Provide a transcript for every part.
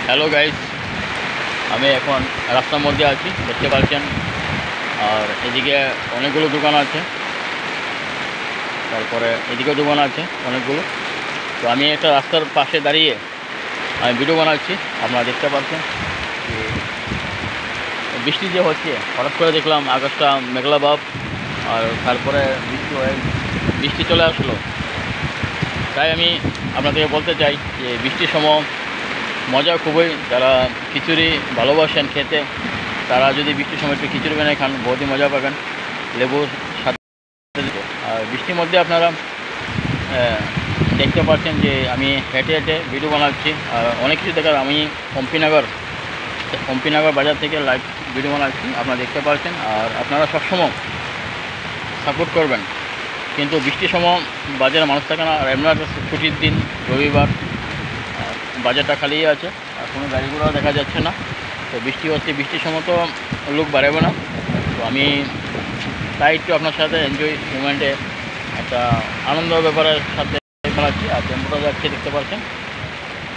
Hello guys, আমি এখন রাস্তার মধ্যে আছি, দেখতে পাচ্ছেন। আর এদিকে অনেকগুলো দোকান আছে, তারপরে এদিকেও দোকান আছে অনেকগুলো। তো আমি একটা রাস্তার পাশে দাঁড়িয়ে আমি ভিডিও বানাচ্ছি। আপনারা দেখতে পাচ্ছেন যে বৃষ্টি যে হচ্ছে, হঠাৎ করে দেখলাম আকাশটা মেঘলা ভাব, আর তারপরে বৃষ্টি চলে আসলো। তাই আমি আপনাদেরকে বলতে চাই যে বৃষ্টির সময় মজা খুবই, যারা খিচুড়ি ভালোবাসেন খেতে, তারা যদি বৃষ্টির সময় একটু খিচুড়ি বানিয়ে খান, বহুতই মজা পাবেন লেবুর সাথে। আর বৃষ্টির মধ্যে আপনারা দেখতে পাচ্ছেন যে আমি হেঁটে হেঁটে ভিডিও বানাচ্ছি। আর অনেক কিছু দেখার, আমি অম্পিনগর বাজার থেকে লাইভ ভিডিও বানাচ্ছি, আপনারা দেখতে পাচ্ছেন। আর আপনারা সবসময় সাপোর্ট করবেন। কিন্তু বৃষ্টির সময় বাজারে মানুষ থাকে না, আর এমনি ছুটির দিন রবিবার, বাজারটা খালিই আছে, আর কোনো গাড়ি ঘোড়াও দেখা যাচ্ছে না। তো বৃষ্টি হচ্ছে, বৃষ্টির সময় তো লোক বাড়াবে না। তো আমি তাই একটু আপনার সাথে এনজয় মুভমেন্টে একটা আনন্দ ব্যাপারের সাথে খেলাচ্ছি। আর টেম্পোটা যাচ্ছে, দেখতে পাচ্ছেন।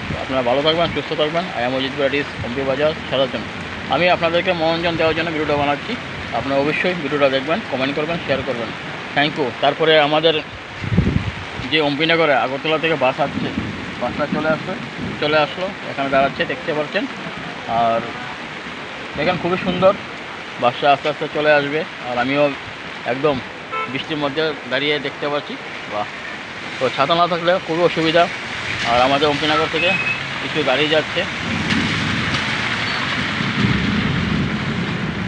তো আপনারা ভালো থাকবেন, সুস্থ থাকবেন। আই এম অজিত ব্রাডিস, এমপি বাজার সারার জন্য আমি আপনাদেরকে মনোরঞ্জন দেওয়ার জন্য ভিডিওটা বানাচ্ছি। আপনারা অবশ্যই ভিডিওটা দেখবেন, কমেন্ট করবেন, শেয়ার করবেন। Thank you. তারপরে আমাদের যে অম্পিনগরে আগরতলা থেকে বাস আসছে, বাসটা চলে আসলো, এখানে দাঁড়াচ্ছে, দেখতে পাচ্ছেন। আর দেখেন খুবই সুন্দর, বাসটা আস্তে আস্তে চলে আসবে। আর আমিও একদম বৃষ্টির মধ্যে দাঁড়িয়ে দেখতে পাচ্ছি। বাহ! তো ছাতা না থাকলে খুবই অসুবিধা। আর আমাদের অম্পিনগর থেকে কিছু গাড়ি যাচ্ছে।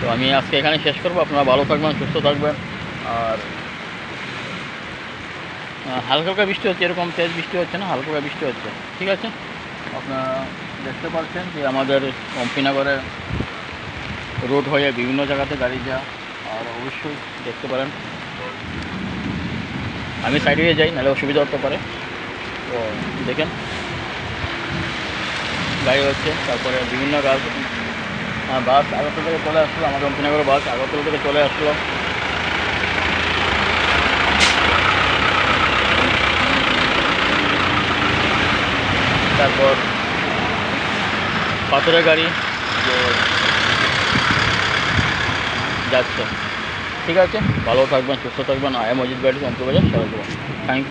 তো আমি আজকে এখানে শেষ করবো। আপনারা ভালো থাকবেন, সুস্থ থাকবেন। আর হালকা হালকা বৃষ্টি হচ্ছে, এরকম তেজ বৃষ্টি হচ্ছে না, হালকা হালকা বৃষ্টি হচ্ছে, ঠিক আছে। আপনারা দেখতে পাচ্ছেন যে আমাদের অম্পিনগরে রোড হয়ে বিভিন্ন জায়গাতে গাড়ি যা, আর অবশ্যই দেখতে পারেন। আমি সাইডে যাই, নাহলে অসুবিধা হতে পারে। তো দেখেন গাড়ি হচ্ছে, তারপরে বিভিন্ন বাস আগরতলা থেকে চলে আসলো, আমাদের অম্পিনগরের বাস আগরতলা থেকে চলে আসলো। তারপর পাথরের গাড়ি যে যাচ্ছে, ঠিক আছে। ভালো থাকবেন, সুস্থ থাকবেন। আই এম অজিত ব্রাডিস, এমপি বাজার সারাজীবন। Thank you.